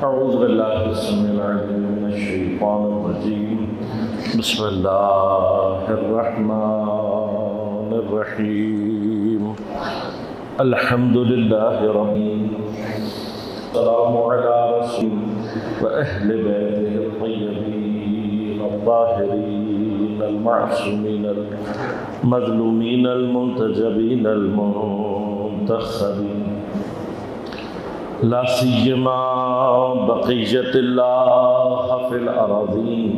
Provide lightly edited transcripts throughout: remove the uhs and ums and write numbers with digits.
أعوذ بالله السميع العليم من الشيطان الرجيم بسم الله الرحمن الرحيم الحمد لله رب السلام على رسول وأهل بيته الطيبين الطاهرين المعصومين المظلومين المنتجبين المنتخبين لا سيما بقية الله في الأراضين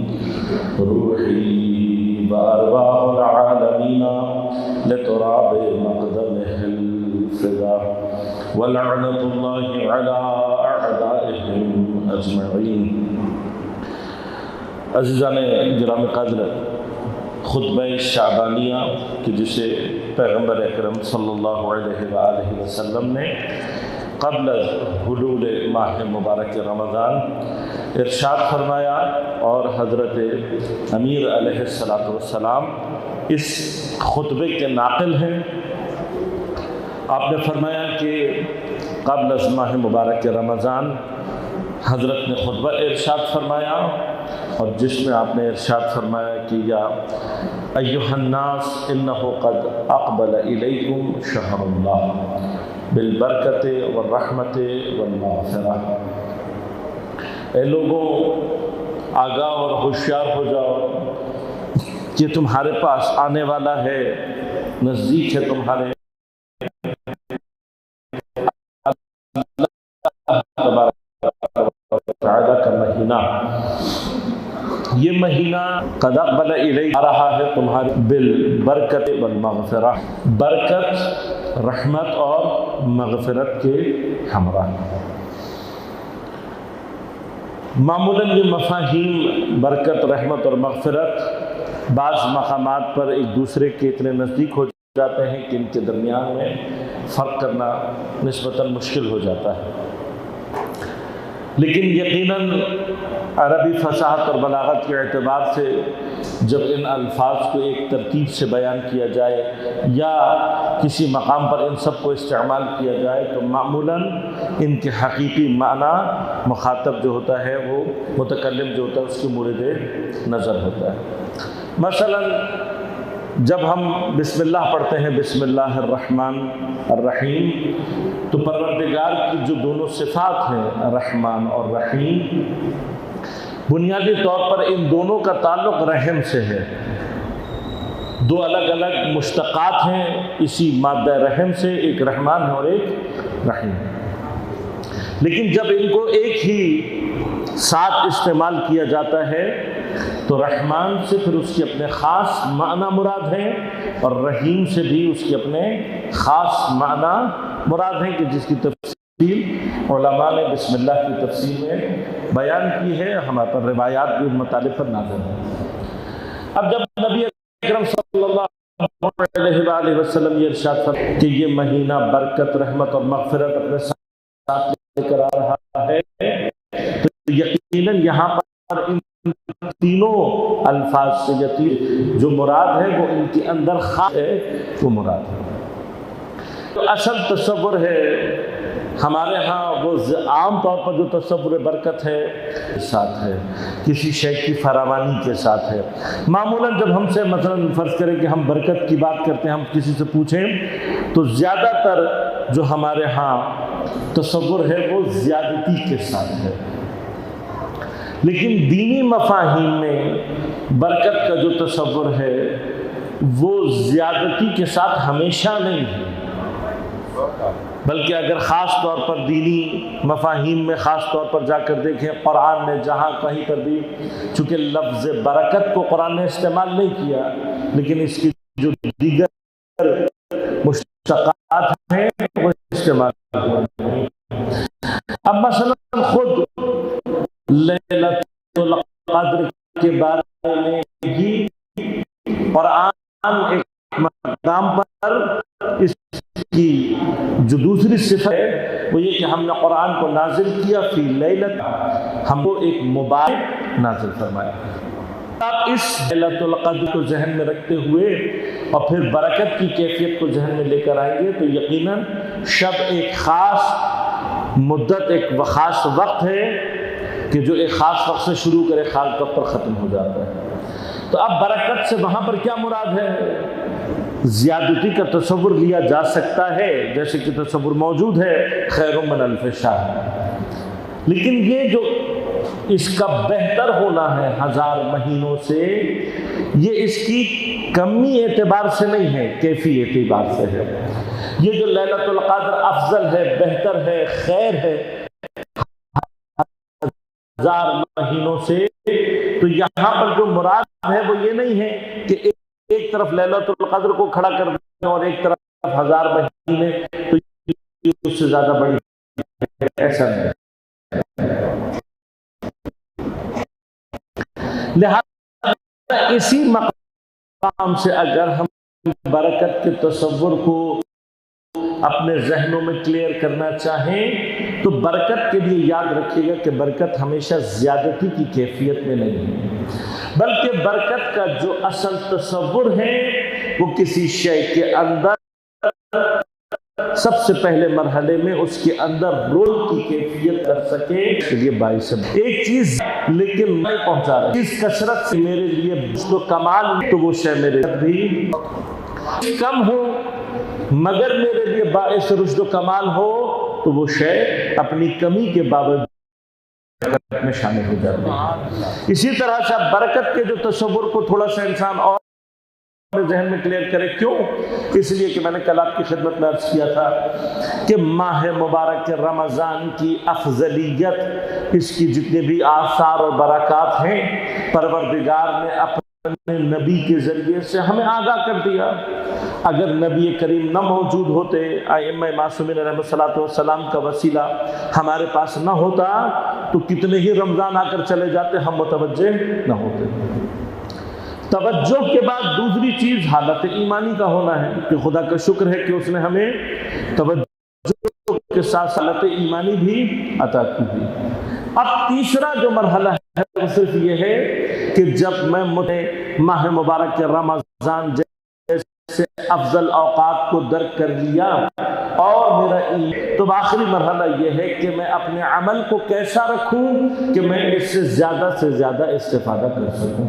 روحي وأرواح العالمين لتراب مقدمه الفداء ولعنة الله على أعدائهم أجمعين. عزیزان گرام قدر، خطبہ شعبانیہ کہ جسے پیغمبر اکرم صلی اللہ علیہ وآلہ وسلم نے قبل حلول ماہ مبارک رمضان ارشاد فرمایا، اور حضرت امیر علیہ السلام اس خطبے کے ناقل ہیں. آپ نے فرمایا کہ قبل از ماہ مبارک رمضان حضرت نے خطبہ ارشاد فرمایا، اور جس میں آپ نے ارشاد فرمایا کہ یا ایھا الناس انہ قد اقبل الیکم شہر اللہ بالبرکت والرحمت والمغفرہ. اے لوگوں، آگاہ اور ہوشیار ہو جاؤ کہ تمہارے پاس آنے والا ہے، نزدیک ہے تمہارے اللہ تعالیٰ کا مہینہ. یہ مہینہ قد اقبل الیکم آ رہا ہے تمہارے بالبرکت والمغفرہ، برکت، رحمت اور مغفرت کے ہمراہ. معمولاً یہ مفاہیم برکت، رحمت اور مغفرت بعض مقامات پر ایک دوسرے کے اتنے نزدیک ہو جاتے ہیں کہ ان کے درمیان میں فرق کرنا نسبتاً مشکل ہو جاتا ہے. لیکن یقیناً عربی فصاحت اور بلاغت کے اعتبار سے جب ان الفاظ کو ایک ترتیب سے بیان کیا جائے یا کسی مقام پر ان سب کو استعمال کیا جائے تو معمولاً ان کے حقیقی معنی مخاطب جو ہوتا ہے، وہ متکلم جو ہوتا ہے، اس کے مورد نظر ہوتا ہے. مثلاً جب ہم بسم اللہ پڑھتے ہیں، بسم اللہ الرحمن الرحیم، تو پروردگار کی جو دونوں صفات ہیں رحمان اور رحیم، بنیادی طور پر ان دونوں کا تعلق رحم سے ہے. دو الگ الگ مشتقات ہیں اسی مادہ رحم سے، ایک رحمان ہے اور ایک رحیم. لیکن جب ان کو ایک ہی ساتھ استعمال کیا جاتا ہے تو رحمان سے پھر اس کے اپنے خاص معنی مراد ہیں، اور رحیم سے بھی اس کے اپنے خاص معنی مراد ہیں، کہ جس کی تفصیل علماء نے بسم اللہ کی تفصیل میں بیان کی ہے. ہمارے پر روایات بھی ان مطالب پر نازل ہیں. اب جب نبی اکرم صلی اللہ علیہ وآلہ وسلم یہ ارشاد فرمایا کہ یہ مہینہ برکت، رحمت اور مغفرت اپنے ساتھ لے کر آ رہا ہے، تو یقیناً یہاں پر ان تینوں الفاظ سے جو مراد ہے وہ ان کے اندر خاص ہے، وہ مراد ہے. تو اصل تصور ہے ہمارے ہاں وہ عام طور پر جو تصور برکت ہے ساتھ ہے، کسی شے کی فراوانی کے ساتھ ہے. معمولاً جب ہم سے مثلاً فرض کریں کہ ہم برکت کی بات کرتے ہیں، ہم کسی سے پوچھیں تو زیادہ تر جو ہمارے ہاں تصور ہے وہ زیادتی کے ساتھ ہے. لیکن دینی مفاہیم میں برکت کا جو تصور ہے وہ زیادتی کے ساتھ ہمیشہ نہیں ہے، بلکہ اگر خاص طور پر دینی مفاہیم میں خاص طور پر جا کر دیکھیں، قرآن نے جہاں کہیں پر بھی، چونکہ لفظ برکت کو قرآن نے استعمال نہیں کیا، لیکن اس کی جو دیگر مشتقات ہیں وہ استعمال کیا. اب مثلا خود لیلۃ القدر کے بارے میں ہی قرآن ایک مقام پر اس کی جو دوسری صفت ہے وہ یہ کہ ہم نے قرآن کو نازل کیا فی لیلۃ، ہم کو ایک مبارک نازل فرمایا. آپ اس لیلۃ القدر کو ذہن میں رکھتے ہوئے اور پھر برکت کی کیفیت کو ذہن میں لے کر آئیں گے تو یقیناً شب ایک خاص مدت ایک خاص وقت ہے کہ جو ایک خاص وقت سے شروع کرے خاص وقت پر ختم ہو جاتا ہے۔ تو اب برکت سے وہاں پر کیا مراد ہے؟ زیادتی کا تصور لیا جا سکتا ہے، جیسے کہ تصور موجود ہے خیر من الف شہر، لیکن یہ جو اس کا بہتر ہونا ہے 1000 مہینوں سے، یہ اس کی کمی اعتبار سے نہیں ہے، کیفی اعتبار سے ہے۔ یہ جو لیلۃ القدر افضل ہے، بہتر ہے، خیر ہے 1000 مہینوں سے، تو یہاں پر جو مراد ہے وہ یہ نہیں ہے کہ ایک طرف لیلۃ القدر کو کھڑا کر دیں اور ایک طرف 1000 مہینے، تو یہ اس سے زیادہ بڑی ہے، ایسا نہیں۔ لہذا اسی مقام سے اگر ہم برکت کے تصور کو اپنے ذہنوں میں کلیئر کرنا چاہیں تو برکت کے لیے یاد رکھیے گا کہ برکت ہمیشہ زیادتی کی کیفیت میں نہیں ہے، بلکہ برکت کا جو اصل تصور ہے وہ کسی شے کے اندر سب سے پہلے مرحلے میں اس کے اندر رول کی کیفیت کر سکے، کے لیے باعث ہے۔ ایک چیز لیکن میں پہنچا رہا ہوں، اس کثرت سے میرے لیے تو کمال تو وہ شے میرے بھی کم ہو، مگر میرے لیے باعث رشد و کمال ہو تو وہ شے اپنی کمی کے باوجود برکت میں شامل ہو جاتی ہے۔ اسی طرح سے برکت کے جو تصور کو تھوڑا سا انسان اور ذہن میں کلیئر کرے، کیوں؟ اس لیے کہ میں نے کل آپ کی خدمت میں عرض کیا تھا کہ ماہ مبارک رمضان کی افضلیت، اس کی جتنے بھی آثار اور برکات ہیں، پروردگار نے اپنے نبی کے ذریعے سے ہمیں آگاہ کر دیا۔ اگر نبی کریم نہ موجود ہوتے، ائمہ معصومین علیہ السلام کا وسیلہ ہمارے پاس نہ ہوتا تو کتنے ہی رمضان آ کر چلے جاتے، ہم متوجہ نہ ہوتے۔ توجہ کے بعد دوسری چیز حالت ایمانی کا ہونا ہے کہ خدا کا شکر ہے کہ اس نے ہمیں توجہ کے ساتھ حالت ایمانی بھی عطا کی ہوئی۔ اب تیسرا جو مرحلہ ہے وہ صرف یہ ہے کہ جب میں ماہ مبارک کے رمضان جیسے افضل اوقات کو درک کر لیا اور میرا تو آخری مرحلہ یہ ہے کہ میں اپنے عمل کو کیسا رکھوں کہ میں اس سے زیادہ استفادہ کر سکوں۔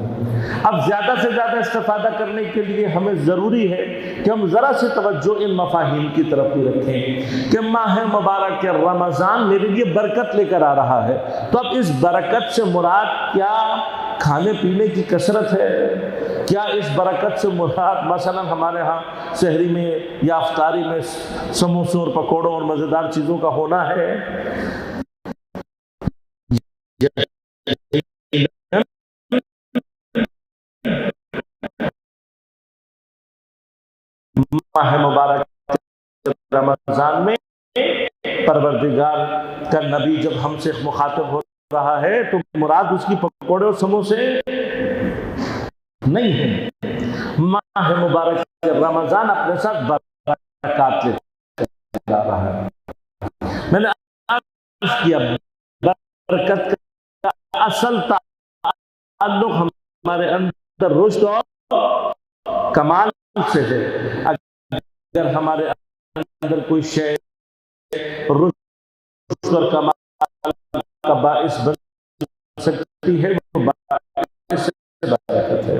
اب زیادہ سے زیادہ استفادہ کرنے کے لیے ہمیں ضروری ہے کہ ہم ذرا سے توجہ ان مفاہیم کی طرف بھی رکھیں کہ ماہ مبارک کے رمضان میرے لیے برکت لے کر آ رہا ہے، تو اب اس برکت سے مراد کیا کھانے پینے کی کثرت ہے؟ کیا اس برکت سے مراد مثلا ہمارے ہاں سحری میں یا افطاری میں سموسوں اور پکوڑوں اور مزیدار چیزوں کا ہونا ہے؟ ماہ مبارک رمضان میں پروردگار کا نبی جب ہم سے مخاطب ہو رہا ہے تو مراد اس کی پکوڑے اور سموسے نہیں ہے۔ ماہ مبارک رمضان اپنے ساتھ برکات لے کر آ رہا ہے۔ میں نے عرض کیا برکت کا اصل تعلق ہمارے اندر رشد اور کمال سے ہے۔ اگر ہمارے اندر کوئی شے رشد اور کمال کا باعث بن سکتی ہے وہ باعث برکت ہے۔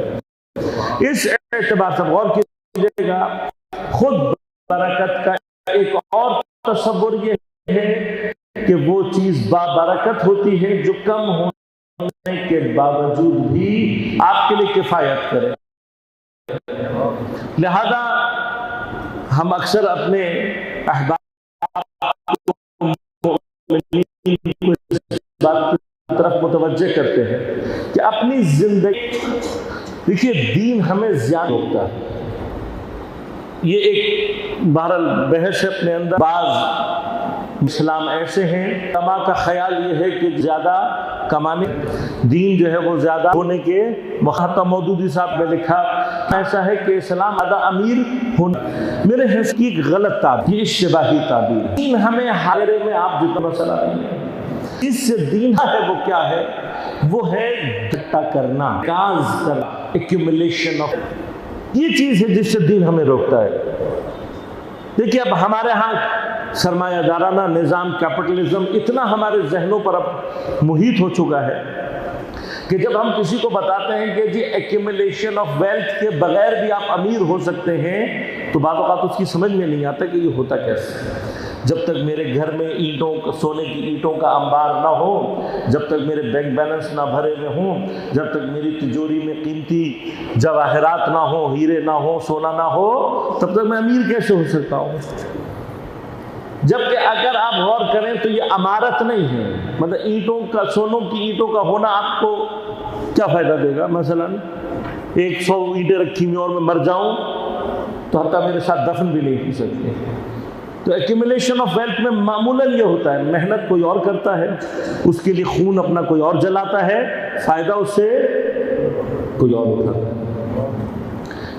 اس اعتبار سے غور کیجیے گا، خود برکت کا ایک اور تصور یہ ہے کہ وہ چیز بابرکت ہوتی ہے جو کم ہونے کے باوجود بھی آپ کے لیے کفایت کرے۔ لہذا ہم اکثر اپنے احباب کو اس بات کی طرف متوجہ کرتے ہیں کہ اپنی زندگی، دیکھیے دین ہمیں زیادہ روکتا ہے۔ یہ ایک بہرحال بحث ہے اپنے اندر۔ بعض اسلام ایسے ہیں، علماء کا خیال یہ ہے کہ زیادہ کمانے دین جو ہے وہ زیادہ ہونے کے مخاطب مودودی صاحب نے لکھا ایسا ہے کہ اسلام زیادہ امیر ہونا، میرے حس کی غلط تعبیر، یہ اشتباہی تعبیر ہے۔ دین ہمیں ہارے میں آپ جتنا مسئلہ نہیں ہے، اس سے دین ہے وہ کیا ہے؟ وہ ہے اکٹھا کرنا، کاز کرنا، ایکیومولیشن آف، یہ چیز ہے جس سے دین ہمیں روکتا ہے۔ دیکھیے اب ہمارے ہاں سرمایہ دارانہ نظام کیپٹلزم اتنا ہمارے ذہنوں پر اب محیط ہو چکا ہے کہ جب ہم کسی کو بتاتے ہیں کہ جی ایکیومولیشن آف ویلتھ کے بغیر بھی آپ امیر ہو سکتے ہیں، تو بعض اوقات اس کی سمجھ میں نہیں آتا کہ یہ ہوتا کیسے۔ جب تک میرے گھر میں سونے کی اینٹوں کا انبار نہ ہو، جب تک میرے بینک بیلنس نہ بھرے ہوئے ہوں، جب تک میری تجوری میں قیمتی جواہرات نہ ہو، ہیرے نہ ہو، سونا نہ ہو، تب تک میں امیر کیسے ہو سکتا ہوں؟ جبکہ اگر آپ غور کریں تو یہ امارت نہیں ہے، مطلب اینٹوں کا، سونوں کی اینٹوں کا ہونا آپ کو کیا فائدہ دے گا؟ مثلا 100 اینٹیں رکھی ہوئی اور میں مر جاؤں تو حتیٰ میرے ساتھ دفن بھی نہیں ہو سکتے۔ تو ایکیومولیشن آف ویلتھ میں معمولاً یہ ہوتا ہے، محنت کوئی اور کرتا ہے، اس کے لیے خون اپنا کوئی اور جلاتا ہے، فائدہ اس سے کوئی اور اٹھاتا ہے۔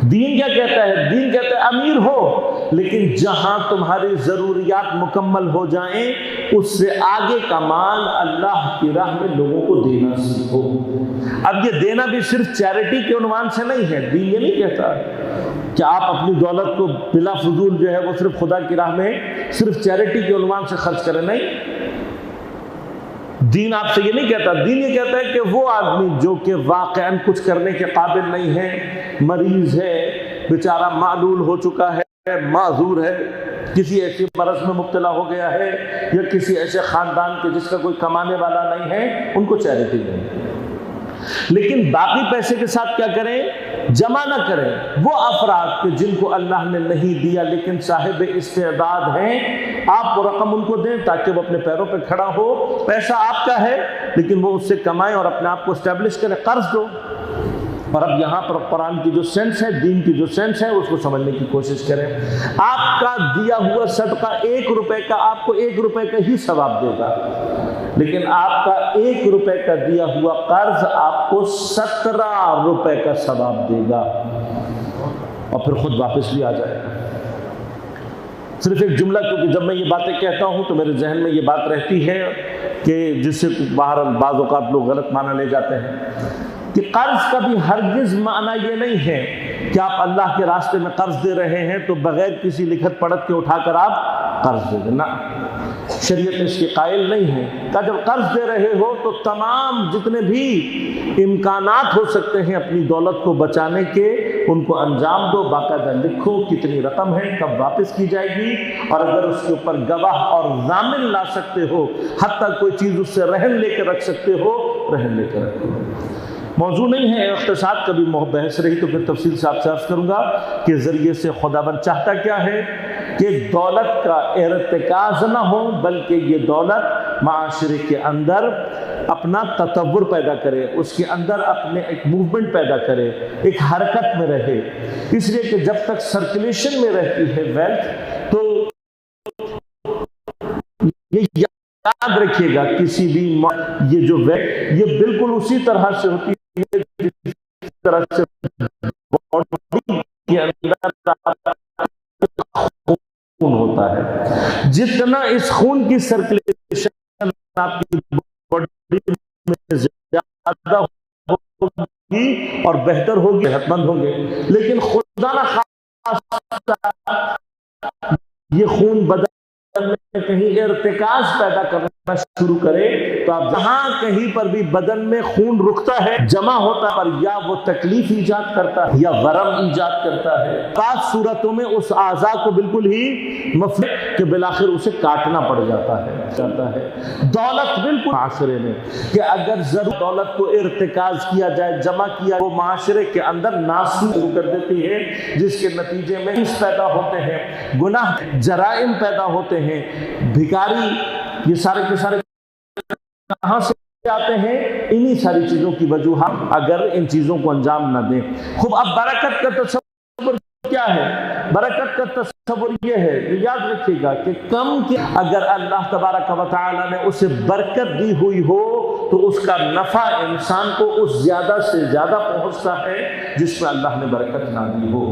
دین کیا کہتا ہے؟ دین کہتا ہے امیر ہو، لیکن جہاں تمہاری ضروریات مکمل ہو جائیں اس سے آگے کا مال اللہ کی راہ میں لوگوں کو دینا سیکھو۔ اب یہ دینا بھی صرف چیریٹی کے عنوان سے نہیں ہے، دین یہ نہیں کہتا کہ آپ اپنی دولت کو بلا فضول جو ہے وہ صرف خدا کی راہ میں صرف چیریٹی کے عنوان سے خرچ کریں، نہیں۔ دین آپ سے یہ نہیں کہتا، دین یہ کہتا ہے کہ وہ آدمی جو کہ واقعاً کچھ کرنے کے قابل نہیں ہے، مریض ہے، بیچارہ معلول ہو چکا ہے، معذور ہے، کسی ایسے مرض میں مبتلا ہو گیا ہے، یا کسی ایسے خاندان کے جس کا کوئی کمانے والا نہیں ہے، ان کو چیریٹی دیں۔ لیکن باقی پیسے کے ساتھ کیا کریں؟ جمع نہ کریں۔ وہ افراد کہ جن کو اللہ نے نہیں دیا لیکن صاحب استعداد ہیں، آپ وہ رقم ان کو دیں تاکہ وہ اپنے پیروں پہ کھڑا ہو۔ پیسہ آپ کا ہے لیکن وہ اس سے کمائیں اور اپنے آپ کو اسٹیبلش کریں، قرض دو۔ اور اب یہاں پر قرآن کی جو سینس ہے، دین کی جو سینس ہے، اس کو سمجھنے کی کوشش کریں۔ آپ کا دیا ہوا صدقہ 1 روپے کا آپ کو 1 روپے کا ہی ثواب دے گا، لیکن آپ کا 1 روپے کا دیا ہوا قرض آپ کو 17 روپے کا ثواب دے گا، اور پھر خود واپس بھی آ جائے گا۔ صرف ایک جملہ، کیونکہ جب میں یہ باتیں کہتا ہوں تو میرے ذہن میں یہ بات رہتی ہے کہ جس سے باہر بعض اوقات لوگ غلط معنی لے جاتے ہیں کہ قرض کا بھی ہرگز معنی یہ نہیں ہے کہ آپ اللہ کے راستے میں قرض دے رہے ہیں تو بغیر کسی لکھت پڑھت کے اٹھا کر آپ قرض دے دیں، نہ، شریعت اس کی قائل نہیں ہے کہ جب قرض دے رہے ہو تو تمام جتنے بھی امکانات ہو سکتے ہیں اپنی دولت کو بچانے کے ان کو انجام دو، باقاعدہ لکھو کتنی رقم ہے، کب واپس کی جائے گی، اور اگر اس کے اوپر گواہ اور ضامن لا سکتے ہو، حتیٰ کوئی چیز اس سے رہن لے کے رکھ سکتے ہو، رہن لے کے رکھو۔ موضوع نہیں ہے اقتصاد کا بھی بحث رہی تو پھر تفصیل سے آپ سے عرض کروں گا کہ ذریعے سے خداوند چاہتا کیا ہے کہ دولت کا ارتکاز نہ ہو، بلکہ یہ دولت معاشرے کے اندر اپنا تطور پیدا کرے، اس کے اندر اپنے ایک موومنٹ پیدا کرے، ایک حرکت میں رہے۔ اس لیے کہ جب تک سرکولیشن میں رہتی ہے ویلتھ، تو یہ یاد رکھیے گا کسی بھی یہ جو ویلتھ یہ بالکل اسی طرح سے ہوتی ہے جس طرح سے باڈی کے اندر خون ہوتا ہے، جتنا اس خون کی سرکولیشن آپ کی باڈی میں زیادہ ہوگی اور بہتر ہوگی، صحت مند ہوں گے، لیکن خدا نہ خواستہ یہ خون بدن میں کہیں ارتکاز پیدا کرنا شروع کرے تو آپ جہاں کہیں پر بھی بدن میں خون رکتا ہے، جمع ہوتا ہے، پر یا وہ تکلیف ایجاد کرتا ہے یا ورم ایجاد کرتا ہے، بعض صورتوں میں اس اعضاء کو بالکل ہی مفلس کہ بالآخر اسے کاٹنا پڑ جاتا ہے۔ دولت بالکل معاشرے میں کہ اگر ضرور دولت کو ارتکاز کیا جائے، جمع کیا، وہ معاشرے کے اندر ناسور شروع کر دیتی ہے، جس کے نتیجے میں اس پیدا ہوتے ہیں، گناہ جرائم پیدا ہوتے ہیں، بھکاری، یہ سارے کے سارے کہاں سے آتے ہیں؟ انہی ساری چیزوں کی وجوہات اگر ان چیزوں کو انجام نہ دیں۔ خوب اب برکت کا تصور کیا ہے؟ برکت کا تصور یہ ہے، یاد رکھیے گا کہ کم کے اگر اللہ تبارک و تعالی نے اسے برکت دی ہوئی ہو تو اس کا نفع انسان کو اس زیادہ سے زیادہ پہنچتا ہے جس میں اللہ نے برکت نہ دی ہو۔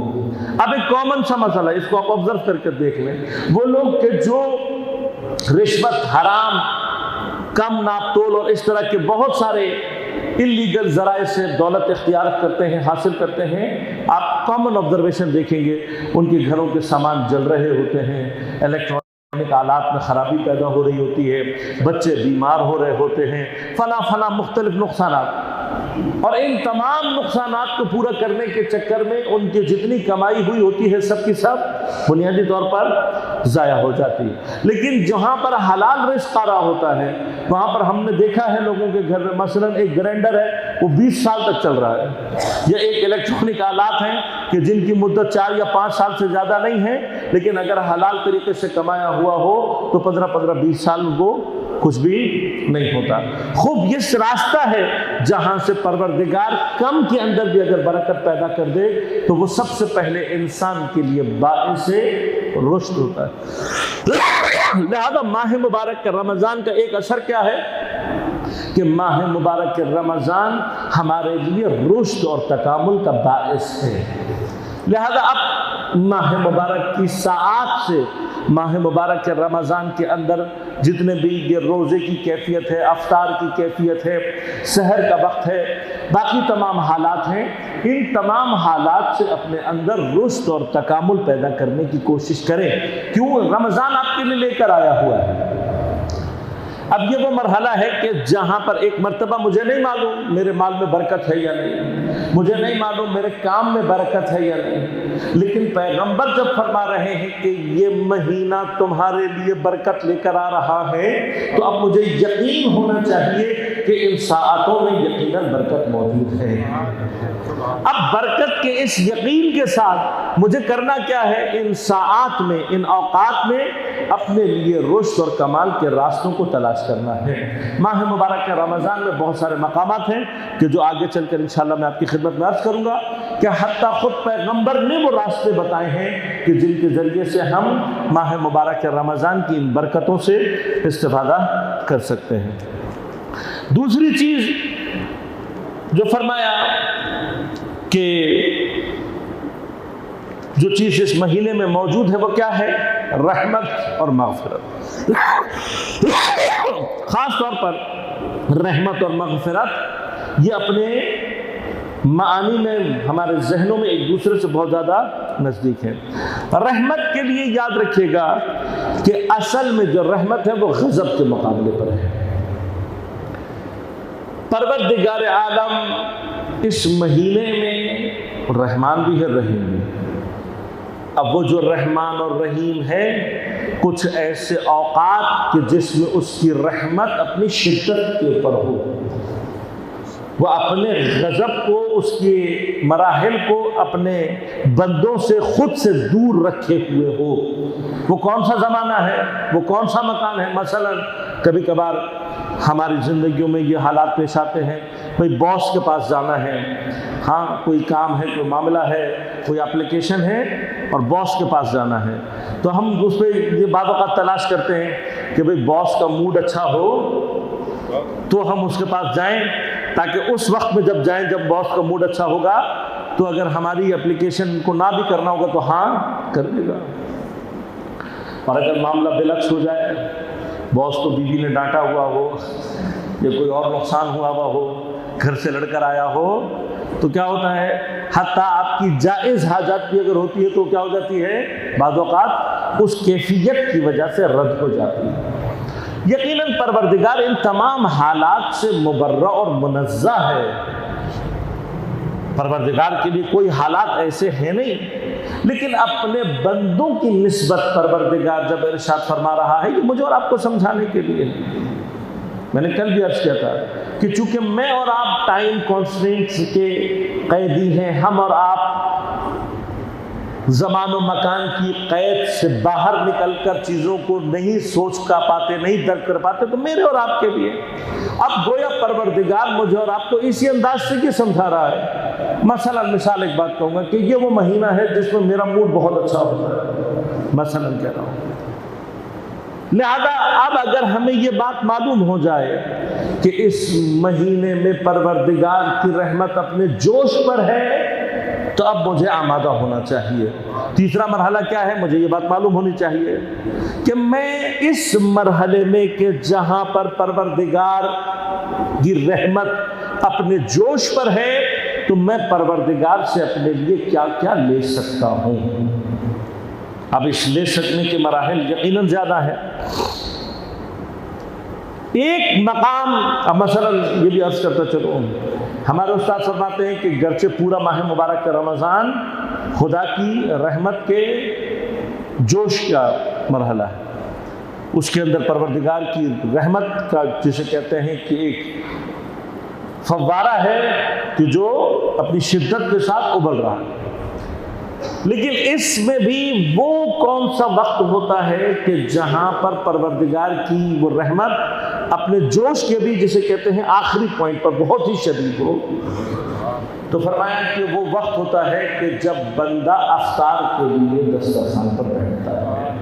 اب ایک کامن سا مسئلہ، اس کو آپ آبزرو کر کے دیکھ لیں، وہ لوگ کہ جو رشوت، حرام، کم ناپ تول اور اس طرح کے بہت سارے انلیگل ذرائع سے دولت اختیار کرتے ہیں، حاصل کرتے ہیں، آپ کامن آبزرویشن دیکھیں گے، ان کے گھروں کے سامان جل رہے ہوتے ہیں، الیکٹرانک آلات میں خرابی پیدا ہو رہی ہوتی ہے، بچے بیمار ہو رہے ہوتے ہیں، فلاں مختلف نقصانات، اور ان تمام نقصانات کو پورا کرنے کے چکر میں ان کی جتنی کمائی ہوئی ہوتی ہے سب کی سب بنیادی طور پر ضائع ہو جاتی ہے۔ لیکن جہاں پر حلال رزق آ رہا ہوتا ہے وہاں پر ہم نے دیکھا ہے لوگوں کے گھر میں مثلا ایک گرینڈر ہے وہ 20 سال تک چل رہا ہے، یا ایک الیکٹرانک آلات ہیں کہ جن کی مدت 4 یا 5 سال سے زیادہ نہیں ہے، لیکن اگر حلال طریقے سے کمایا ہوا ہو تو 15-20 سال وہ کچھ بھی نہیں ہوتا۔ خوب یہ راستہ ہے جہاں سے پروردگار کم کے اندر بھی اگر برکت پیدا کر دے تو وہ سب سے پہلے انسان کے لیے باعث رشد ہوتا ہے۔ لہذا ماہ مبارک کے رمضان کا ایک اثر کیا ہے کہ ماہ مبارک کے رمضان ہمارے لیے رشد اور تکامل کا باعث ہے۔ لہذا اب ماہ مبارک کی ساعات سے ماہ مبارک کے رمضان کے اندر جتنے بھی یہ روزے کی کیفیت ہے، افطار کی کیفیت ہے، سحر کا وقت ہے، باقی تمام حالات ہیں، ان تمام حالات سے اپنے اندر رشد اور تکامل پیدا کرنے کی کوشش کریں۔ کیوں؟ رمضان آپ کے لیے لے کر آیا ہوا ہے۔ اب یہ وہ مرحلہ ہے کہ جہاں پر ایک مرتبہ مجھے نہیں معلوم میرے مال میں برکت ہے یا نہیں، مجھے نہیں معلوم میرے کام میں برکت ہے یا نہیں، لیکن پیغمبر جب فرما رہے ہیں کہ یہ مہینہ تمہارے لیے برکت لے کر آ رہا ہے تو اب مجھے یقین ہونا چاہیے کہ ان ساعتوں میں یقیناً برکت موجود ہے۔ اب برکت کے اس یقین کے ساتھ مجھے کرنا کیا ہے؟ ان ساعات میں، ان اوقات میں اپنے لیے رشد اور کمال کے راستوں کو تلاش کرنا ہے۔ ماہ مبارک کے رمضان میں بہت سارے مقامات ہیں کہ جو آگے چل کر انشاءاللہ میں آپ کی خدمت میں عرض کروں گا کہ حتیٰ خود پیغمبر نے وہ راستے بتائے ہیں کہ جن کے ذریعے سے ہم ماہ مبارک کے رمضان کی ان برکتوں سے استفادہ کر سکتے ہیں۔ دوسری چیز جو فرمایا کہ جو چیز اس مہینے میں موجود ہے وہ کیا ہے؟ رحمت اور مغفرت۔ خاص طور پر رحمت اور مغفرت یہ اپنے معانی میں ہمارے ذہنوں میں ایک دوسرے سے بہت زیادہ نزدیک ہے۔ رحمت کے لیے یاد رکھیے گا کہ اصل میں جو رحمت ہے وہ غضب کے مقابلے پر ہے۔ پروردگار عالم اس مہینے میں رحمان بھی ہے، رحیم بھی۔ اب وہ جو رحمان اور رحیم ہے کچھ ایسے اوقات کہ جس میں اس کی رحمت اپنی شدت کے اوپر ہو، وہ اپنے غضب کو، اس کی مراحل کو اپنے بندوں سے خود سے دور رکھے ہوئے ہو۔ وہ کون سا زمانہ ہے، وہ کون سا مکان ہے؟ مثلا کبھی کبھار ہماری زندگیوں میں یہ حالات پیش آتے ہیں، کوئی باس کے پاس جانا ہے، ہاں کوئی کام ہے، کوئی معاملہ ہے، کوئی اپلیکیشن ہے اور باس کے پاس جانا ہے، تو ہم اس پہ یہ بعض اوقات تلاش کرتے ہیں کہ بھئی باس کا موڈ اچھا ہو تو ہم اس کے پاس جائیں، تاکہ اس وقت میں جب جائیں جب باس کا موڈ اچھا ہوگا تو اگر ہماری اپلیکیشن کو نہ بھی کرنا ہوگا تو ہاں کر دے گا۔ اور اگر معاملہ بالعکس ہو جائے، باس کو بیوی نے ڈانٹا ہوا ہو یا کوئی اور نقصان ہوا ہوا ہو، گھر سے لڑ کر آیا ہو، تو کیا ہوتا ہے؟ حتیٰ آپ کی جائز حاجات بھی اگر ہوتی ہے تو کیا ہو جاتی ہے؟ بعض اوقات اس کیفیت کی وجہ سے رد ہو جاتی ہے۔ یقیناً پروردگار ان تمام حالات سے مبرہ اور منزہ ہے۔ پروردگار کے لیے کوئی حالات ایسے ہیں نہیں، لیکن اپنے بندوں کی نسبت پروردگار جب ارشاد فرما رہا ہے یہ مجھے اور آپ کو سمجھانے کے لیے۔ میں نے کل بھی عرض کیا تھا کہ چونکہ میں اور آپ ٹائم کانسٹرینٹس کے قیدی ہیں، ہم اور آپ زمان و مکان کی قید سے باہر نکل کر چیزوں کو نہیں سوچ کا پاتے، نہیں درک کر پاتے، تو میرے اور آپ کے لیے اب گویا پروردگار مجھے اور آپ کو اسی انداز سے کی سمجھا رہا ہے۔ مثلا مثال ایک بات کہوں گا کہ یہ وہ مہینہ ہے جس میں میرا موڈ بہت اچھا ہوتا ہے، مثلا کہہ رہا ہوں۔ لہذا اب اگر ہمیں یہ بات معلوم ہو جائے کہ اس مہینے میں پروردگار کی رحمت اپنے جوش پر ہے تو اب مجھے آمادہ ہونا چاہیے۔ تیسرا مرحلہ کیا ہے؟ مجھے یہ بات معلوم ہونی چاہیے کہ میں اس مرحلے میں کہ جہاں پر پروردگار کی رحمت اپنے جوش پر ہے تو میں پروردگار سے اپنے لیے کیا کیا لے سکتا ہوں۔ اب اس لے سکنے کے مراحل یقیناً زیادہ ہے۔ ایک مقام، اب مثلا یہ بھی عرض کرتا چلو، ہمارے استاد فرماتے ہیں کہ گرچہ پورا ماہ مبارک کا رمضان خدا کی رحمت کے جوش کا مرحلہ ہے، اس کے اندر پروردگار کی رحمت کا جسے کہتے ہیں کہ ایک فوارہ ہے کہ جو اپنی شدت کے ساتھ ابل رہا ہے، لیکن اس میں بھی وہ کون سا وقت ہوتا ہے کہ جہاں پر پروردگار کی وہ رحمت اپنے جوش کے بھی جسے کہتے ہیں آخری پوائنٹ پر بہت ہی شدید ہو، تو فرمایا کہ وہ وقت ہوتا ہے کہ جب بندہ افطار کے لیے دسترخوان پر بیٹھتا ہے۔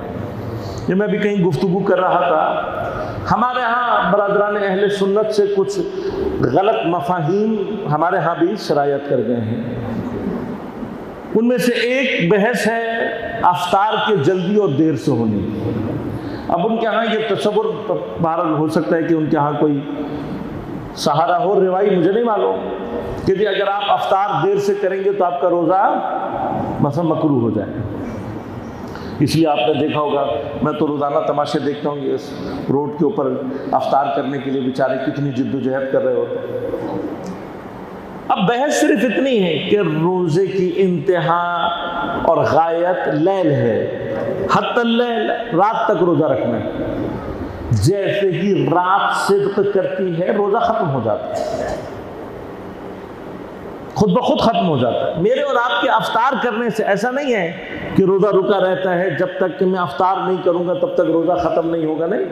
یہ میں بھی کہیں گفتگو کر رہا تھا، ہمارے ہاں برادران اہل سنت سے کچھ غلط مفاہیم ہمارے ہاں بھی شرائط کر گئے ہیں۔ ان میں سے ایک بحث ہے افطار کے جلدی اور دیر سے ہونے کی۔ اب ان کے ہاں یہ تصور بہرحال ہو سکتا ہے کہ ان کے ہاں کوئی سہارا ہو روائی، مجھے نہیں معلوم کہ جی اگر آپ افطار دیر سے کریں گے تو آپ کا روزہ مثلا مکروہ ہو جائے گا۔ اس لیے آپ نے دیکھا ہوگا، میں تو روزانہ تماشے دیکھتا ہوں کہ اس روڈ کے اوپر افطار کرنے کے لیے بیچارے کتنی جد و جہد کر رہے ہوتے ہیں۔ اب بحث صرف اتنی ہے کہ روزے کی انتہا اور غایت لیل ہے، حتی اللیل، رات تک روزہ رکھنا ہے۔ جیسے ہی رات صدق کرتی ہے روزہ ختم ہو جاتا ہے، خود بخود ختم ہو جاتا ہے۔ میرے اور آپ کے افطار کرنے سے ایسا نہیں ہے کہ روزہ رکا رہتا ہے، جب تک کہ میں افطار نہیں کروں گا تب تک روزہ ختم نہیں ہوگا، نہیں،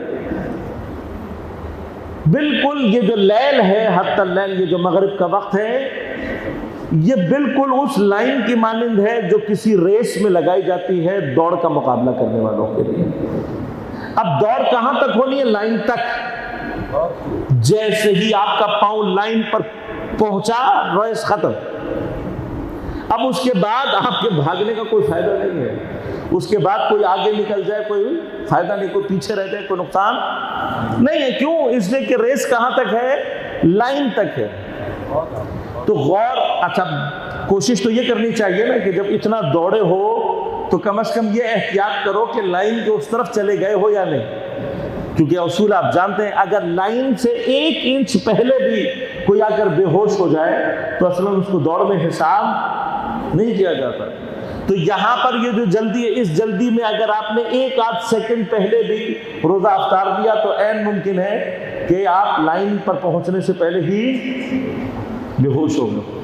بالکل یہ جو لیل ہے، حتی اللیل، یہ جو مغرب کا وقت ہے، یہ بالکل اس لائن کی مانند ہے جو کسی ریس میں لگائی جاتی ہے دوڑ کا مقابلہ کرنے والوں کے لیے۔ اب دوڑ کہاں تک ہونی ہے؟ لائن تک۔ جیسے ہی آپ کا پاؤں لائن پر پہنچا ریس ختم۔ اب اس کے بعد آپ کے بھاگنے کا کوئی فائدہ نہیں ہے، اس کے بعد کوئی آگے نکل جائے کوئی فائدہ نہیں، کوئی پیچھے رہ جائے کوئی نقصان نہیں ہے۔ کیوں؟ اس لیے کہ ریس کہاں تک ہے؟ لائن تک ہے۔ تو غور، اچھا کوشش تو یہ کرنی چاہیے نا کہ جب اتنا دوڑے ہو تو کم از کم یہ احتیاط کرو کہ لائن کے اس طرف چلے گئے ہو یا نہیں، کیونکہ اصول آپ جانتے ہیں اگر لائن سے 1 انچ پہلے بھی کوئی آ کر بے ہوش ہو جائے تو اصلاً اس کو دوڑ میں حساب نہیں کیا جاتا۔ تو یہاں پر یہ جو جلدی ہے، اس جلدی میں اگر آپ نے 1 سیکنڈ پہلے بھی روزہ افطار دیا تو عین ممکن ہے کہ آپ لائن پر پہنچنے سے پہلے ہی بے ہوش ہو گئے،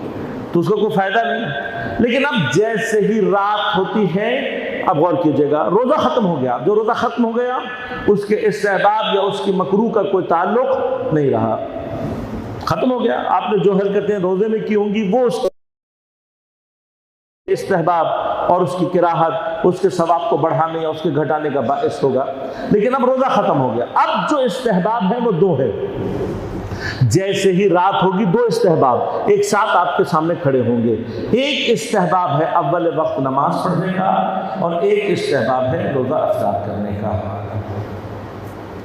تو اس کا کوئی فائدہ نہیں۔ لیکن اب جیسے ہی رات ہوتی ہے، اب غور کیجئے گا، روزہ ختم ہو گیا، جو روزہ ختم ہو گیا اس کے استحباب یا اس کی مکروہ کا کوئی تعلق نہیں رہا، ختم ہو گیا۔ آپ نے جو حرکتیں روزے میں کی ہوں گی وہ اس استحباب اور اس کی کراہت اس کے ثواب کو بڑھانے یا اس کے گھٹانے کا باعث ہوگا، لیکن اب روزہ ختم ہو گیا۔ اب جو استحباب ہے وہ 2 ہے۔ جیسے ہی رات ہوگی 2 استحباب ایک ساتھ آپ کے سامنے کھڑے ہوں گے۔ ایک استحباب ہے اول وقت نماز پڑھنے کا، اور ایک استحباب ہے روزہ افطار کرنے کا۔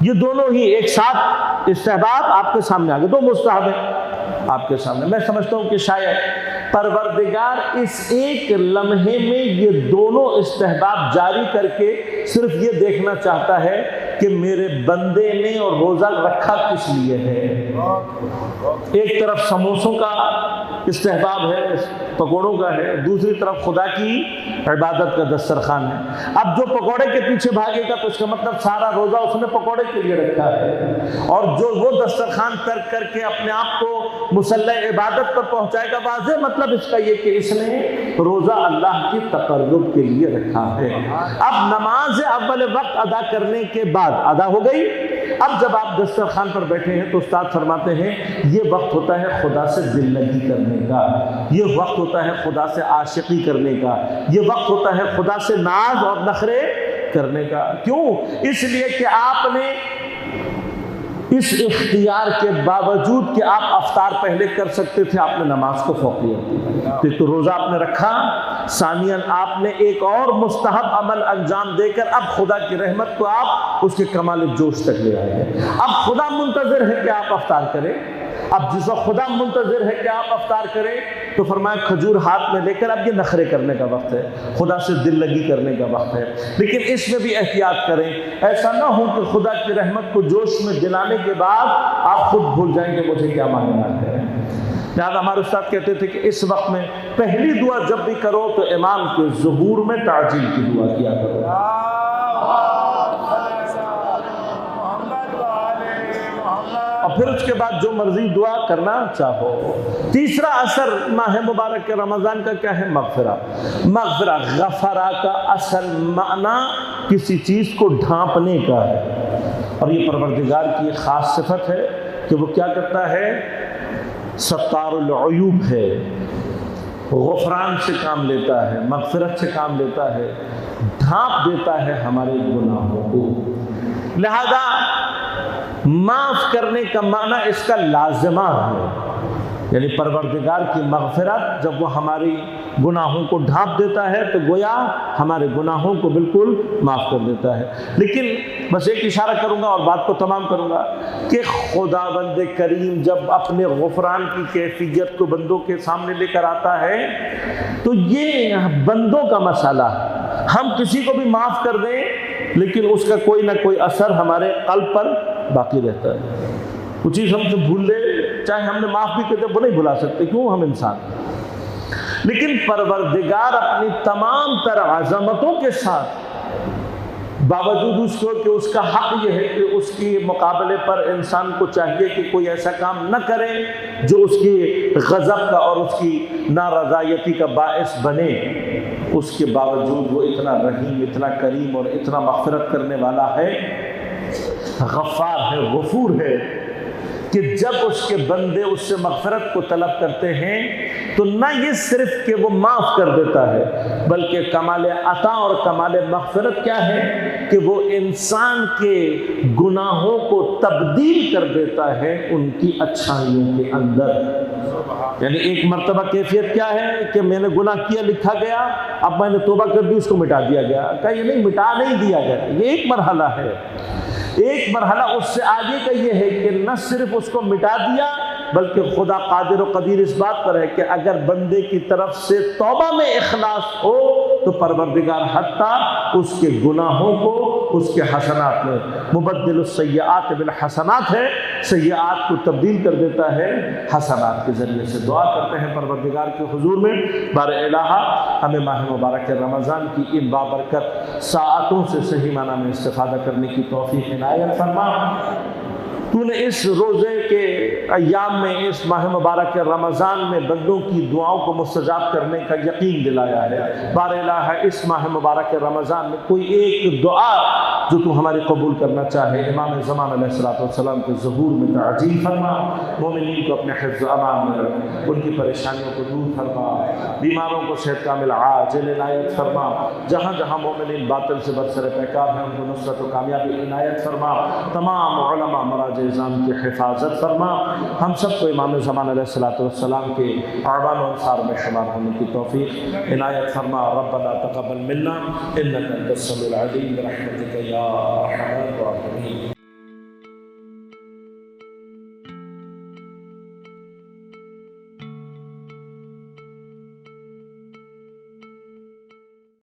یہ دونوں ہی ایک ساتھ استحباب آپ کے سامنے آ گئے، 2 مستحب ہیں آپ کے سامنے۔ میں سمجھتا ہوں کہ شاید پروردگار اس ایک لمحے میں یہ دونوں استحباب جاری کر کے صرف یہ دیکھنا چاہتا ہے کہ میرے بندے نے اور روزہ رکھا کس لیے ہے۔ ایک طرف سموسوں کا استحباب ہے، پکوڑوں کا ہے، دوسری طرف خدا کی عبادت کا دسترخوان ہے۔ اب جو پکوڑے کے پیچھے بھاگے گا تو اس کا مطلب سارا روزہ اس نے پکوڑے کے لیے رکھا ہے، اور جو وہ دسترخوان ترک کر کے اپنے آپ کو مصلی عبادت پر پہنچائے گا، واضح مطلب اس کا یہ کہ اس نے روزہ اللہ کی تقرب کے لیے رکھا ہے۔ اب نماز اول وقت ادا کرنے کے بعد ادا ہو گئی، اب جب آپ دسترخوان پر بیٹھے ہیں تو استاد فرماتے ہیں یہ وقت ہوتا ہے خدا سے دل لگی کرنے کا، یہ وقت ہوتا ہے خدا سے عاشقی کرنے کا، یہ وقت ہوتا ہے خدا سے ناز اور نخرے کرنے کا۔ کیوں؟ اس لیے کہ آپ نے اس اختیار کے باوجود کہ آپ افطار پہلے کر سکتے تھے، آپ نے نماز کو فوقیت دی، تو روزہ آپ نے رکھا، ثانیاً آپ نے ایک اور مستحب عمل انجام دے کر اب خدا کی رحمت کو آپ اس کے کمال جوش تک لے آئے ہیں۔ اب خدا منتظر ہے کہ آپ افطار کریں، اب جس وقت خدا منتظر ہے کہ آپ افطار کریں تو فرمایا کھجور ہاتھ میں لے کر اب یہ نخرے کرنے کا وقت ہے، خدا سے دل لگی کرنے کا وقت ہے، لیکن اس میں بھی احتیاط کریں، ایسا نہ ہو کہ خدا کی رحمت کو جوش میں دلانے کے بعد آپ خود بھول جائیں کہ مجھے کیا مانگنا ہے۔ لہٰذا ہمارے استاد کہتے تھے کہ اس وقت میں پہلی دعا جب بھی کرو تو امام کے ظہور میں تعجیل کی دعا کیا کرو۔ اور پھر اس کے بعد جو مرضی دعا کرنا چاہو۔ تیسرا اثر ماہ مبارک کے رمضان کا کیا ہے؟ مغفرہ۔ مغفرہ، غفرہ کا اصل معنی کسی چیز کو ڈھانپنے کا ہے، اور یہ پروردگار کی ایک خاص صفت ہے کہ وہ کیا کرتا ہے؟ ستار العیوب ہے، غفران سے کام لیتا ہے، مغفرت سے کام لیتا ہے، ڈھانپ دیتا ہے ہمارے گناہوں کو۔ لہذا معاف کرنے کا معنی اس کا لازمہ ہے، یعنی پروردگار کی مغفرت جب وہ ہماری گناہوں کو ڈھانپ دیتا ہے تو گویا ہمارے گناہوں کو بالکل معاف کر دیتا ہے۔ لیکن بس ایک اشارہ کروں گا اور بات کو تمام کروں گا کہ خداوند کریم جب اپنے غفران کی کیفیت کو بندوں کے سامنے لے کر آتا ہے تو یہ بندوں کا مسئلہ ہے، ہم کسی کو بھی معاف کر دیں لیکن اس کا کوئی نہ کوئی اثر ہمارے قلب پر باقی رہتا ہے۔ وہ چیز ہم سے بھول لے، چاہے ہم نے معاف بھی کرتے وہ نہیں بھلا سکتے، کیوں؟ ہم انسان۔ لیکن پروردگار اپنی تمام تر عظمتوں کے ساتھ باوجود اس کو کہ اس کا حق یہ ہے کہ اس کے مقابلے پر انسان کو چاہیے کہ کوئی ایسا کام نہ کرے جو اس کی غضب کا اور اس کی نارضایتی کا باعث بنے، اس کے باوجود وہ اتنا رحیم، اتنا کریم اور اتنا مغفرت کرنے والا ہے، غفار ہے، غفور ہے، کہ جب اس کے بندے اس سے مغفرت کو طلب کرتے ہیں تو نہ یہ صرف کہ وہ معاف کر دیتا ہے بلکہ کمال عطا اور کمال مغفرت کیا ہے کہ وہ انسان کے گناہوں کو تبدیل کر دیتا ہے ان کی اچھائیوں کے اندر۔ یعنی ایک مرتبہ کیفیت کیا ہے کہ میں نے گناہ کیا، لکھا گیا، اب میں نے توبہ کر دی، اس کو مٹا دیا گیا، کہا یہ نہیں، مٹا نہیں دیا گیا، یہ ایک مرحلہ ہے۔ ایک مرحلہ اس سے آگے کا یہ ہے کہ نہ صرف اس کو مٹا دیا بلکہ خدا قادر و قدیر اس بات پر ہے کہ اگر بندے کی طرف سے توبہ میں اخلاص ہو تو پروردگار حتیٰ اس کے گناہوں کو اس کے حسنات میں، مبدل السیئات بالحسنات ہے، سیئات کو تبدیل کر دیتا ہے حسنات کے ذریعے سے۔ دعا کرتے ہیں پروردگار کے حضور میں، بار الہٰ ہمیں ماہ مبارک رمضان کی ان بابرکت ساعتوں سے صحیح معنی میں استفادہ کرنے کی توفیق عنایت فرما۔ تو نے اس روزے کے ایام میں، اس ماہ مبارک رمضان میں بندوں کی دعاؤں کو مستجاب کرنے کا یقین دلایا ہے۔ بار الہٰ اس ماہ مبارک رمضان میں کوئی ایک دعا جو تو ہماری قبول کرنا چاہے، امام زمان علیہ السلام کے ظہور میں تعجیل فرما، مومنین کو اپنے حفظ و امان میں رکھ، ان کی پریشانیوں کو دور فرما، بیماروں کو صحت کامل عاجل عنایت فرما، جہاں جہاں مومنین باطل سے برسر پیکار ہیں ان کو نصرت و کامیابی عنایت فرما، تمام علماء مراجع نظام کی حفاظت فرما، ہم سب کو امام زمان علیہ السلام کے اعوان و انصار میں شمار ہونے کی توفیق عنایت فرما۔ ربنا تقبل منا انک انت السمیع العلیم برحمتک یا ارحم الراحمین۔